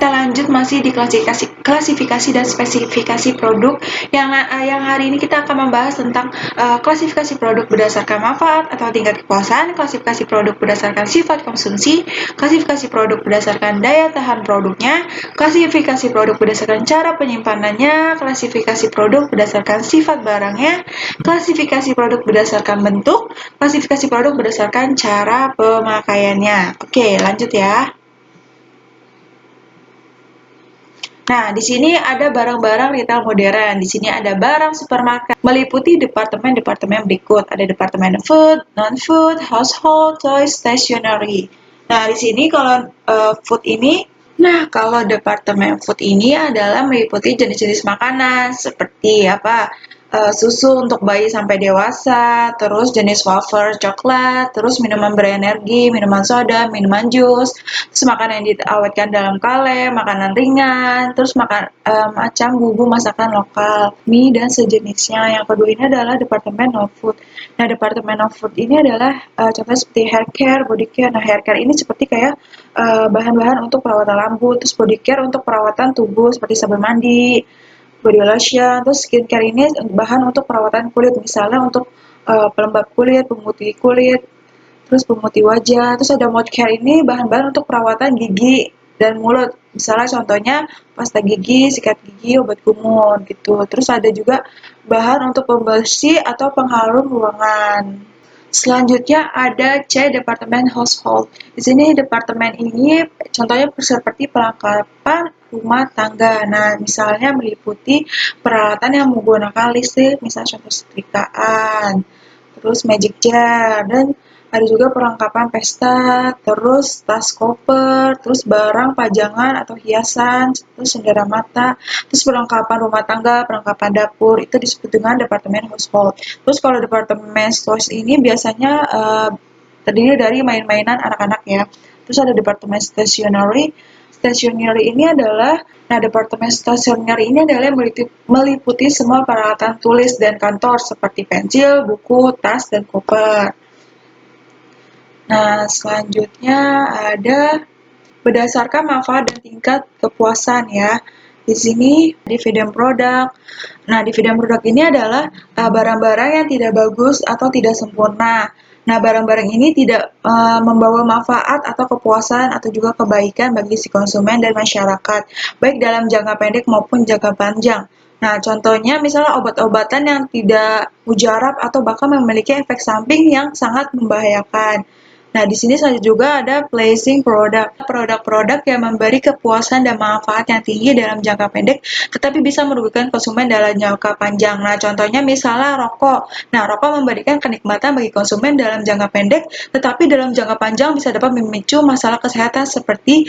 Kita lanjut masih di klasifikasi dan spesifikasi produk yang hari ini kita akan membahas tentang klasifikasi produk berdasarkan manfaat atau tingkat kepuasan, klasifikasi produk berdasarkan sifat konsumsi, klasifikasi produk berdasarkan daya tahan produknya, klasifikasi produk berdasarkan cara penyimpanannya, klasifikasi produk berdasarkan sifat barangnya, klasifikasi produk berdasarkan bentuk, klasifikasi produk berdasarkan cara pemakaiannya. Oke, lanjut ya. Nah, di sini ada barang-barang retail modern. Di sini ada barang supermarket meliputi departemen-departemen berikut. Ada departemen food, non-food, household, toys, stationery. Nah, di sini kalau food ini, kalau departemen food ini adalah meliputi jenis-jenis makanan seperti apa? Susu untuk bayi sampai dewasa, terus jenis wafer coklat, terus minuman berenergi, minuman soda, minuman jus, terus makanan yang diawetkan dalam kaleng, makanan ringan, terus macam bumbu masakan lokal, mie dan sejenisnya. Yang kedua ini adalah departemen non food. Nah, departemen non food ini adalah contohnya seperti hair care, body care. Nah, hair care ini seperti kayak bahan-bahan untuk perawatan rambut, terus body care untuk perawatan tubuh seperti sabun mandi, body lotion, terus skincare ini bahan untuk perawatan kulit, misalnya untuk pelembab kulit, pemutih kulit, terus pemutih wajah. Terus ada mouth care ini bahan-bahan untuk perawatan gigi dan mulut, misalnya contohnya pasta gigi, sikat gigi, obat kumur gitu. Terus ada juga bahan untuk pembersih atau pengharum ruangan. Selanjutnya ada C, departemen household. Di sini departemen ini contohnya seperti perlengkapan rumah tangga. Nah, misalnya meliputi peralatan yang menggunakan listrik, misalnya contoh setrikaan, terus magic jar, dan ada juga perlengkapan pesta, terus tas koper, terus barang pajangan atau hiasan, terus cendera mata, terus perlengkapan rumah tangga, perlengkapan dapur, itu disebut dengan departemen household. Terus kalau departemen stores ini biasanya terdiri dari main-mainan anak-anak ya. Terus ada departemen stationery. Stationery ini adalah, departemen stationery ini adalah meliputi semua peralatan tulis dan kantor seperti pensil, buku, tas, dan koper. Nah, selanjutnya ada berdasarkan manfaat dan tingkat kepuasan ya. Di sini dividend produk. Nah, dividend produk ini adalah barang-barang yang tidak bagus atau tidak sempurna. Nah, barang-barang ini tidak membawa manfaat atau kepuasan atau juga kebaikan bagi si konsumen dan masyarakat, baik dalam jangka pendek maupun jangka panjang. Nah, contohnya misalnya obat-obatan yang tidak mujarab atau bahkan memiliki efek samping yang sangat membahayakan. Nah, di sini juga ada pleasing product. Produk-produk yang memberi kepuasan dan manfaat yang tinggi dalam jangka pendek, tetapi bisa merugikan konsumen dalam jangka panjang. Nah, contohnya misalnya rokok. Nah, rokok memberikan kenikmatan bagi konsumen dalam jangka pendek, tetapi dalam jangka panjang bisa dapat memicu masalah kesehatan seperti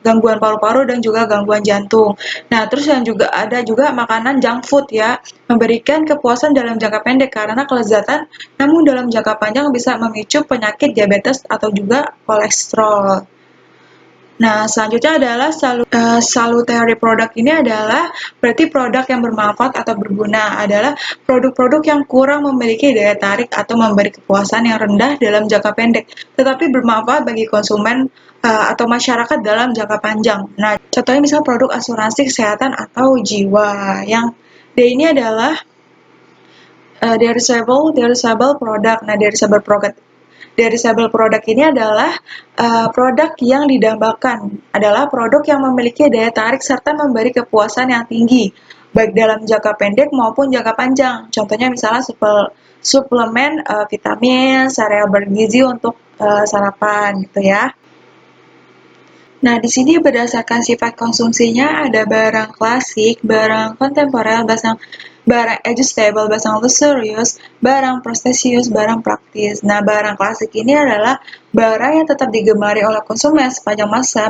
gangguan paru-paru dan juga gangguan jantung. Nah, terus yang juga ada juga makanan junk food ya, memberikan kepuasan dalam jangka pendek karena kelezatan, namun dalam jangka panjang bisa memicu penyakit diabetes atau juga kolesterol. Nah, selanjutnya adalah salutary product. Ini adalah berarti produk yang bermanfaat atau berguna, adalah produk-produk yang kurang memiliki daya tarik atau memberi kepuasan yang rendah dalam jangka pendek, tetapi bermanfaat bagi konsumen atau masyarakat dalam jangka panjang. Nah, contohnya misalnya produk asuransi kesehatan atau jiwa. Yang D ini adalah derisible product. Nah, derisible product ini adalah produk yang didambakan, adalah produk yang memiliki daya tarik serta memberi kepuasan yang tinggi, baik dalam jangka pendek maupun jangka panjang. Contohnya misalnya suplemen vitamin, sereal bergizi untuk sarapan gitu ya. Nah, di sini berdasarkan sifat konsumsinya ada barang klasik, barang kontemporer, barang adjustable, barang luxurious, barang prestisius, barang praktis. Nah, barang klasik ini adalah barang yang tetap digemari oleh konsumen sepanjang masa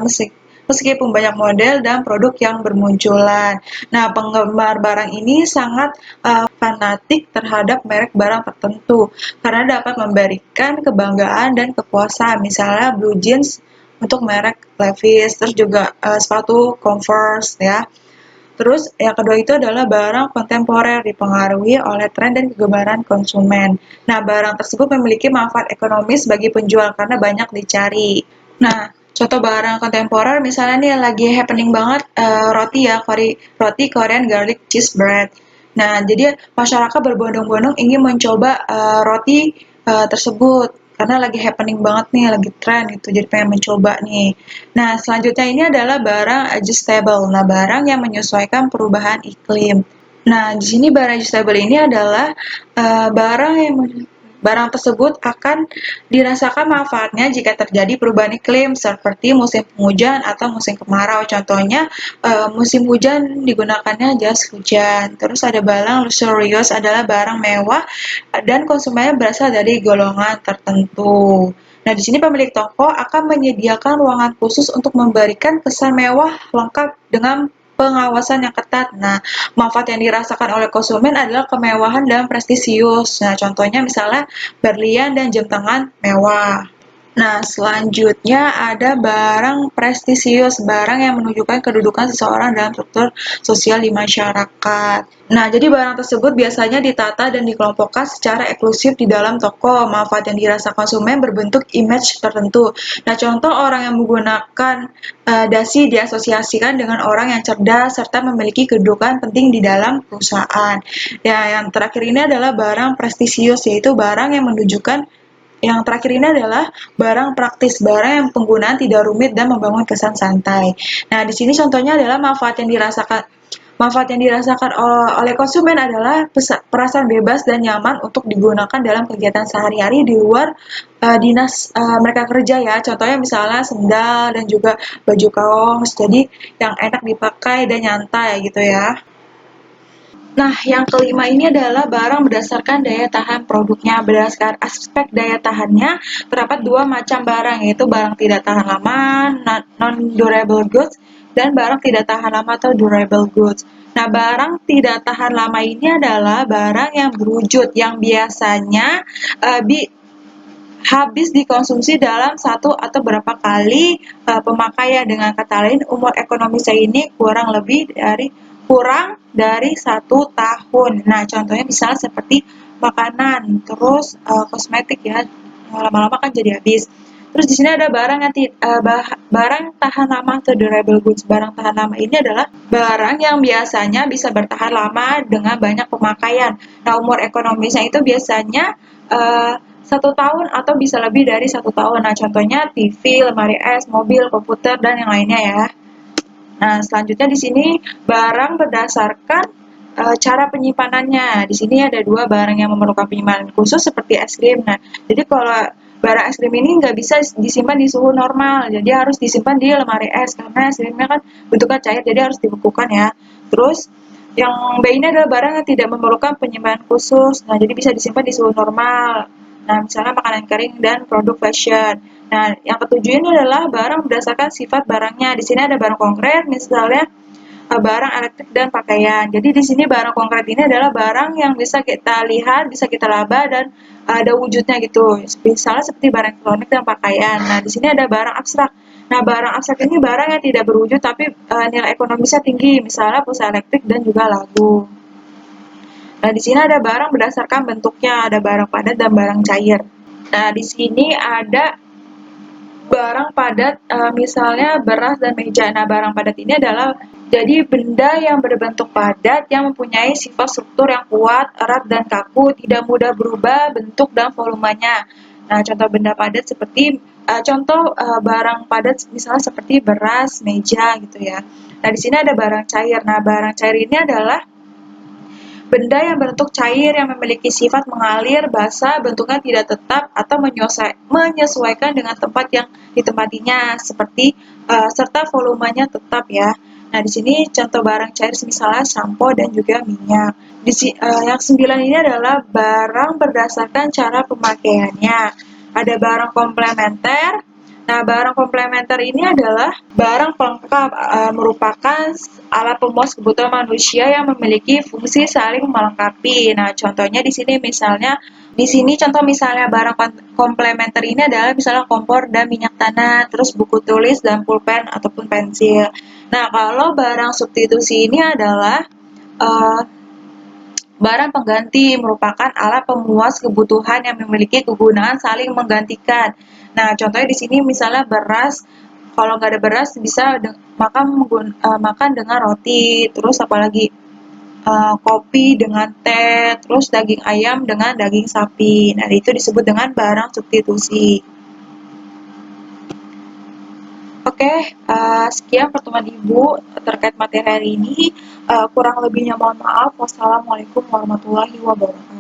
meskipun banyak model dan produk yang bermunculan. Nah, penggemar barang ini sangat fanatik terhadap merek barang tertentu karena dapat memberikan kebanggaan dan kepuasan. Misalnya blue jeans untuk merek Levi's, terus juga sepatu Converse ya. Terus yang kedua itu adalah barang kontemporer dipengaruhi oleh tren dan kegemaran konsumen. Nah, barang tersebut memiliki manfaat ekonomis bagi penjual karena banyak dicari. Nah, Contoh barang kontemporer misalnya nih lagi happening banget roti ya, roti Korean garlic cheese bread. Nah, jadi masyarakat berbondong-bondong ingin mencoba roti tersebut karena lagi happening banget nih, lagi tren gitu. Jadi pengen mencoba nih. Nah, selanjutnya ini adalah barang adjustable. Nah, barang yang menyesuaikan perubahan iklim. Nah, di sini barang adjustable ini adalah barang yang barang tersebut akan dirasakan manfaatnya jika terjadi perubahan iklim seperti musim penghujan atau musim kemarau. Contohnya musim hujan digunakannya jas hujan. Terus ada barang luxurious adalah barang mewah dan konsumennya berasal dari golongan tertentu. Nah, di sini pemilik toko akan menyediakan ruangan khusus untuk memberikan kesan mewah lengkap dengan pengawasan yang ketat. Nah, manfaat yang dirasakan oleh konsumen adalah kemewahan dan prestisius. Nah, contohnya misalnya berlian dan jam tangan mewah. Nah, selanjutnya ada barang prestisius, barang yang menunjukkan kedudukan seseorang dalam struktur sosial di masyarakat. Nah, jadi barang tersebut biasanya ditata dan dikelompokkan secara eksklusif di dalam toko. Manfaat yang dirasa konsumen berbentuk image tertentu. Nah, contoh orang yang menggunakan dasi diasosiasikan dengan orang yang cerdas serta memiliki kedudukan penting di dalam perusahaan. Ya, yang terakhir ini adalah barang prestisius, yaitu barang yang menunjukkan yang terakhir ini adalah barang praktis, barang yang penggunaan tidak rumit dan membangun kesan santai. Nah, di sini contohnya adalah manfaat yang dirasakan oleh konsumen adalah perasaan bebas dan nyaman untuk digunakan dalam kegiatan sehari-hari di luar dinas mereka kerja ya. Contohnya misalnya sendal dan juga baju kaos, jadi yang enak dipakai dan nyantai gitu ya. Nah, yang kelima ini adalah barang berdasarkan daya tahan produknya. Berdasarkan aspek daya tahannya, terdapat dua macam barang, yaitu barang tidak tahan lama, non-durable goods, dan barang tidak tahan lama atau durable goods. Nah, barang tidak tahan lama ini adalah barang yang berwujud, yang biasanya uh, bi habis dikonsumsi dalam satu atau beberapa kali pemakaian. Dengan kata lain, umur ekonomi saya ini kurang dari 1 tahun. Nah, contohnya misalnya seperti makanan, terus kosmetik ya, lama-lama kan jadi habis. Terus di sini ada barang yang barang tahan lama atau durable goods. Barang tahan lama ini adalah barang yang biasanya bisa bertahan lama dengan banyak pemakaian. Nah, umur ekonomisnya itu biasanya 1 tahun atau bisa lebih dari 1 tahun. Nah, contohnya TV, lemari es, mobil, komputer, dan yang lainnya ya. Nah, selanjutnya di sini barang berdasarkan cara penyimpanannya. Di sini ada dua barang yang memerlukan penyimpanan khusus seperti es krim. Nah, jadi kalau barang es krim ini nggak bisa disimpan di suhu normal, jadi harus disimpan di lemari es karena es krimnya kan bentuknya cair, jadi harus dibekukan ya. Terus yang B ini adalah barang yang tidak memerlukan penyimpanan khusus. Nah, jadi bisa disimpan di suhu normal. Nah, misalnya makanan kering dan produk fashion. Nah, yang ketujuh ini adalah barang berdasarkan sifat barangnya. Di sini ada barang konkret, misalnya barang elektrik dan pakaian. Jadi di sini barang konkret ini adalah barang yang bisa kita lihat, bisa kita laba dan ada wujudnya gitu. Misalnya seperti barang elektronik dan pakaian. Nah, di sini ada barang abstrak. Nah, barang abstrak ini barang yang tidak berwujud tapi nilai ekonomisnya tinggi, misalnya pulsa elektrik dan juga lagu. Nah, di sini ada barang berdasarkan bentuknya, ada barang padat dan barang cair. Nah, di sini ada barang padat, misalnya beras dan meja. Nah, barang padat ini adalah jadi benda yang berbentuk padat yang mempunyai sifat struktur yang kuat, erat dan kaku, tidak mudah berubah bentuk dan volumenya. Nah, contoh benda padat seperti contoh barang padat misalnya seperti beras, meja gitu ya. Nah, di sini ada barang cair. Nah, barang cair ini adalah benda yang berbentuk cair yang memiliki sifat mengalir, basah, bentuknya tidak tetap atau menyesuaikan dengan tempat yang ditempatinya seperti serta volumenya tetap ya. Nah, di sini contoh barang cair misalnya sampo dan juga minyak. Yang 9 ini adalah barang berdasarkan cara pemakaiannya. Ada barang komplementer. Nah, barang komplementer ini adalah barang pelengkap, merupakan alat pemuas kebutuhan manusia yang memiliki fungsi saling melengkapi. Nah, contohnya di sini contoh misalnya barang komplementer ini adalah misalnya kompor dan minyak tanah, terus buku tulis dan pulpen ataupun pensil. Nah, kalau barang substitusi ini adalah uh, barang pengganti, merupakan alat pemuas kebutuhan yang memiliki kegunaan saling menggantikan. Nah, contohnya di sini misalnya beras Kalau nggak ada beras bisa makan dengan roti, terus apalagi kopi dengan teh, terus daging ayam dengan daging sapi. Nah, itu disebut dengan barang substitusi. Oke, sekian pertemuan Ibu terkait materi hari ini. Kurang lebihnya mohon maaf. Wassalamualaikum warahmatullahi wabarakatuh.